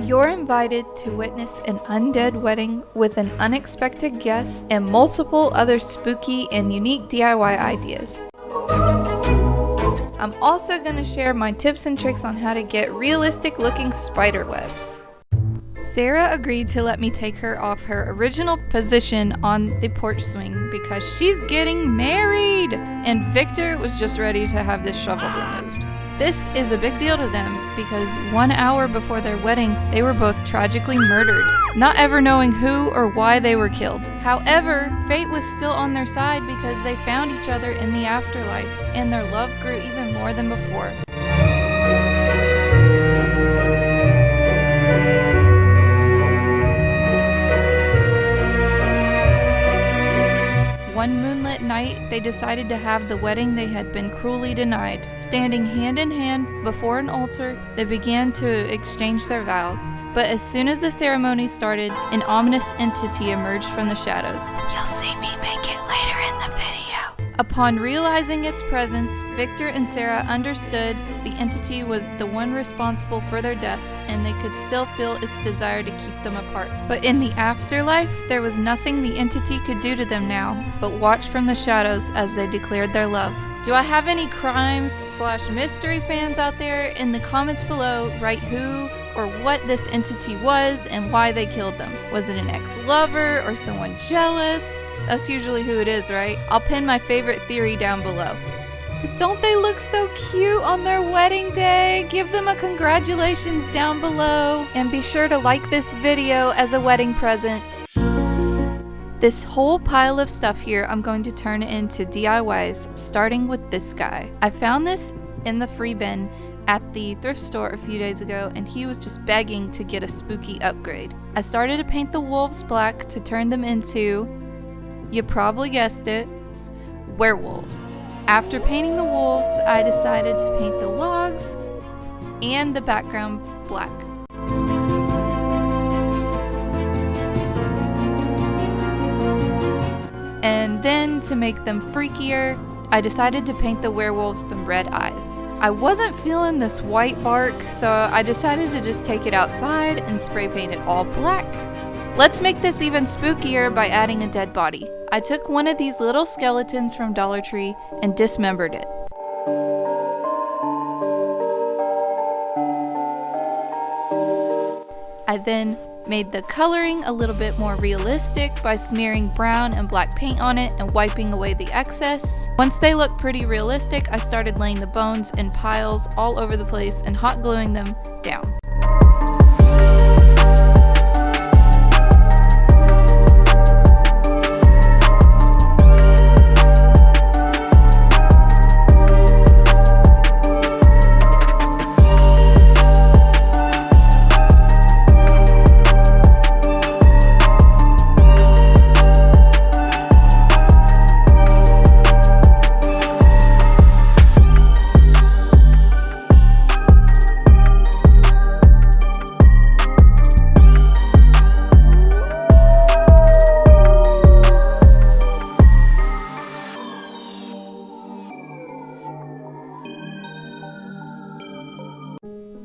You're invited to witness an undead wedding with an unexpected guest and multiple other spooky and unique DIY ideas. I'm also going to share my tips and tricks on how to get realistic looking spider webs. Sarah agreed to let me take her off her original position on the porch swing because she's getting married, and Victor was just ready to have this shovel removed. This is a big deal to them because 1 hour before their wedding, they were both tragically murdered, not ever knowing who or why they were killed. However, fate was still on their side because they found each other in the afterlife, and their love grew even more than before. One moonlit night, they decided to have the wedding they had been cruelly denied. Standing hand in hand before an altar, they began to exchange their vows. But as soon as the ceremony started, an ominous entity emerged from the shadows. You'll see me make it later in the video. Upon realizing its presence, Victor and Sarah understood the entity was the one responsible for their deaths, and they could still feel its desire to keep them apart. But in the afterlife, there was nothing the entity could do to them now, but watch from the shadows as they declared their love. Do I have any crimes/mystery fans out there? In the comments below, write who or what this entity was and why they killed them. Was it an ex-lover or someone jealous? That's usually who it is, right? I'll pin my favorite theory down below. But don't they look so cute on their wedding day? Give them a congratulations down below. And be sure to like this video as a wedding present. This whole pile of stuff here, I'm going to turn into DIYs, starting with this guy. I found this in the free bin at the thrift store a few days ago, and he was just begging to get a spooky upgrade. I started to paint the wolves black to turn them into, you probably guessed it, werewolves. After painting the wolves, I decided to paint the logs and the background black. And then, to make them freakier, I decided to paint the werewolves some red eyes. I wasn't feeling this white bark, so I decided to just take it outside and spray paint it all black. Let's make this even spookier by adding a dead body. I took one of these little skeletons from Dollar Tree and dismembered it. I then made the coloring a little bit more realistic by smearing brown and black paint on it and wiping away the excess. Once they looked pretty realistic, I started laying the bones in piles all over the place and hot gluing them down.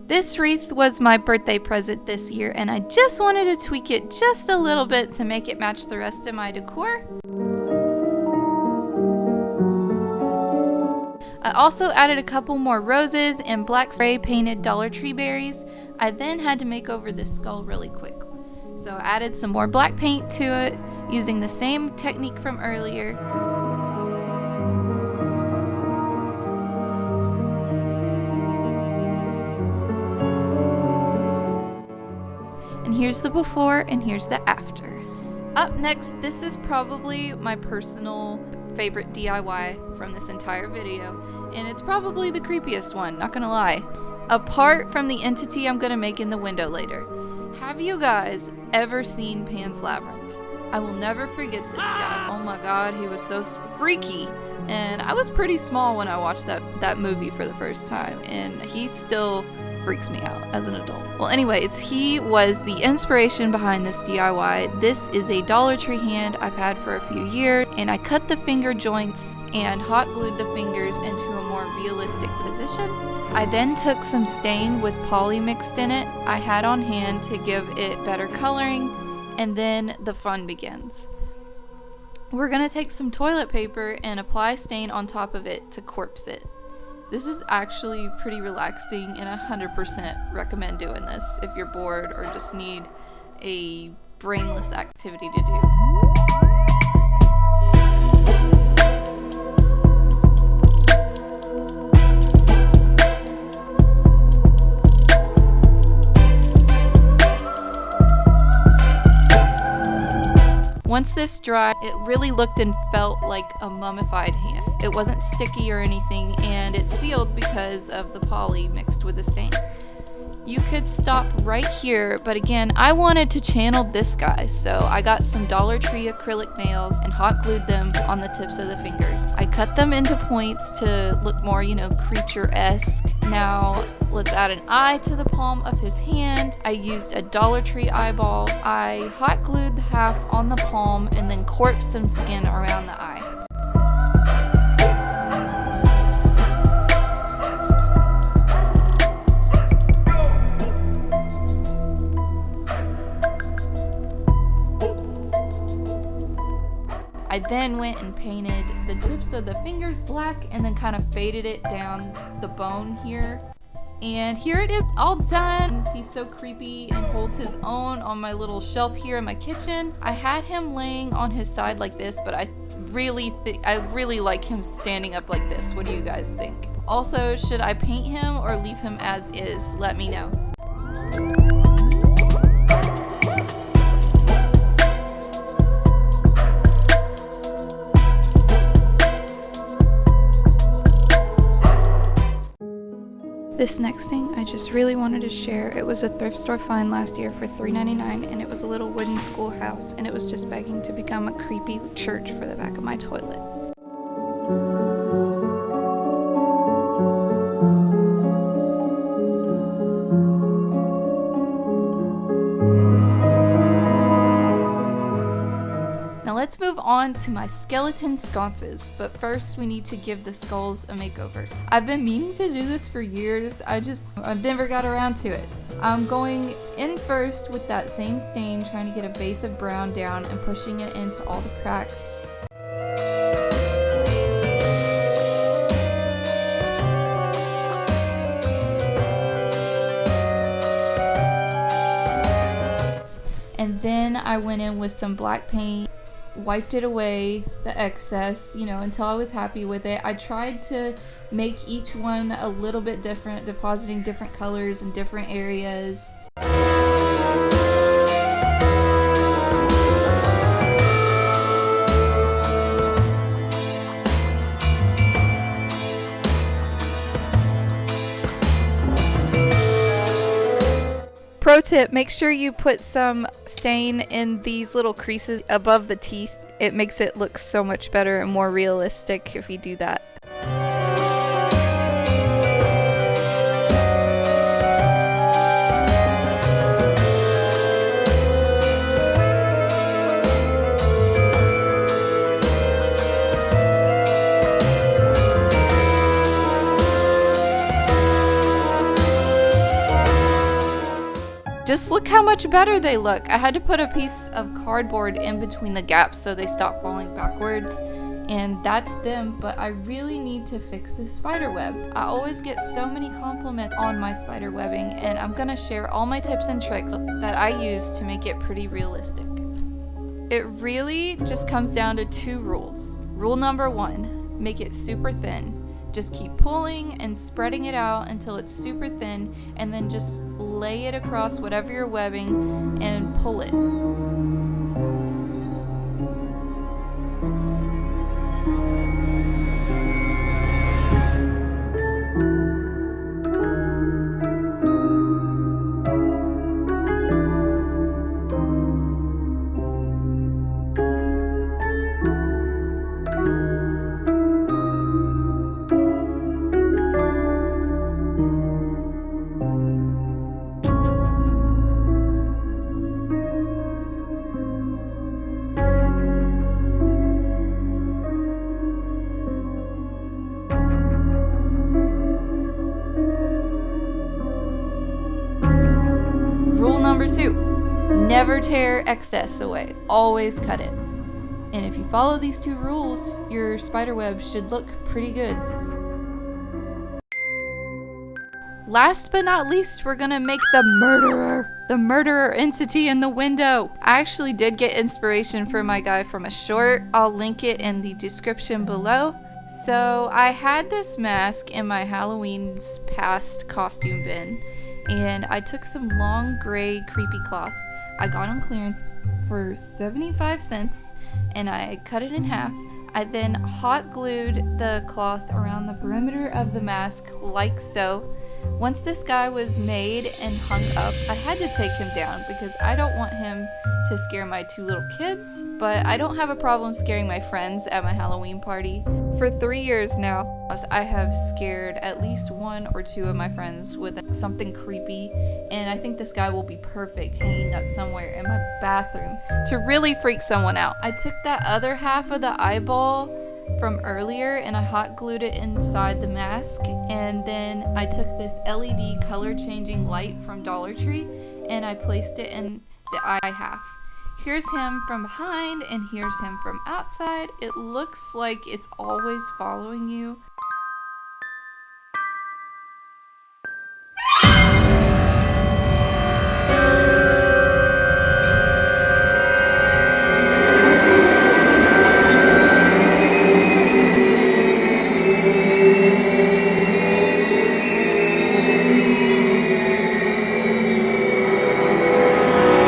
This wreath was my birthday present this year, and I just wanted to tweak it just a little bit to make it match the rest of my decor. I also added a couple more roses and black spray painted Dollar Tree berries. I then had to make over this skull really quick. So I added some more black paint to it using the same technique from earlier. And here's the before and here's the after. Up next, this is probably my personal favorite DIY from this entire video, and it's probably the creepiest one, not gonna lie. Apart from the entity I'm gonna make in the window later. Have you guys ever seen Pan's Labyrinth? I will never forget this guy. Oh my god, he was so freaky. And I was pretty small when I watched that movie for the first time, and he still freaks me out as an adult. Well, anyways, he was the inspiration behind this DIY. This is a Dollar Tree hand I've had for a few years, and I cut the finger joints and hot glued the fingers into a more realistic position. I then took some stain with poly mixed in it I had on hand to give it better coloring, and then the fun begins. We're going to take some toilet paper and apply stain on top of it to corpse it. This is actually pretty relaxing, and 100% recommend doing this if you're bored or just need a brainless activity to do. Once this dried, it really looked and felt like a mummified hand. It wasn't sticky or anything, and it sealed because of the poly mixed with the stain. You could stop right here, but again, I wanted to channel this guy, so I got some Dollar Tree acrylic nails and hot glued them on the tips of the fingers. I cut them into points to look more, creature-esque. Now, let's add an eye to the palm of his hand. I used a Dollar Tree eyeball. I hot glued the half on the palm and then corpsed some skin around the eye. I then went and painted the tips of the fingers black and then kind of faded it down the bone here. And here it is, all done. He's so creepy and holds his own on my little shelf here in my kitchen. I had him laying on his side like this, but I really like him standing up like this. What do you guys think? Also, should I paint him or leave him as is? Let me know. This next thing I just really wanted to share. It was a thrift store find last year for $3.99, and it was a little wooden schoolhouse, and it was just begging to become a creepy church for the back of my toilet. Let's move on to my skeleton sconces, but first we need to give the skulls a makeover. I've been meaning to do this for years, I've never got around to it. I'm going in first with that same stain, trying to get a base of brown down and pushing it into all the cracks. And then I went in with some black paint, wiped it away, the excess, until I was happy with it. I tried to make each one a little bit different, depositing different colors in different areas. Pro tip, make sure you put some stain in these little creases above the teeth. It makes it look so much better and more realistic if you do that. Just look how much better they look. I had to put a piece of cardboard in between the gaps so they stop falling backwards, and that's them, but I really need to fix the spider web. I always get so many compliments on my spider webbing, and I'm gonna share all my tips and tricks that I use to make it pretty realistic. It really just comes down to 2 rules. Rule number 1, make it super thin. Just keep pulling and spreading it out until it's super thin, and then just lay it across whatever you're webbing and pull it. number 2, never tear excess away. Always cut it. And if you follow these 2 rules, your spiderweb should look pretty good. Last but not least, we're gonna make the murderer entity in the window. I actually did get inspiration for my guy from a short. I'll link it in the description below. So I had this mask in my Halloween's past costume bin, and I took some long gray creepy cloth. I got on clearance for 75 cents, and I cut it in half. I then hot glued the cloth around the perimeter of the mask like so. Once this guy was made and hung up, I had to take him down because I don't want him to scare my 2 little kids, but I don't have a problem scaring my friends at my Halloween party. For 3 years now, I have scared at least 1 or 2 of my friends with something creepy, and I think this guy will be perfect hanging up somewhere in my bathroom to really freak someone out. I took that other half of the eyeball from earlier and I hot glued it inside the mask, and then I took this LED color changing light from Dollar Tree and I placed it in the eye half. Here's him from behind and here's him from outside. It looks like it's always following you,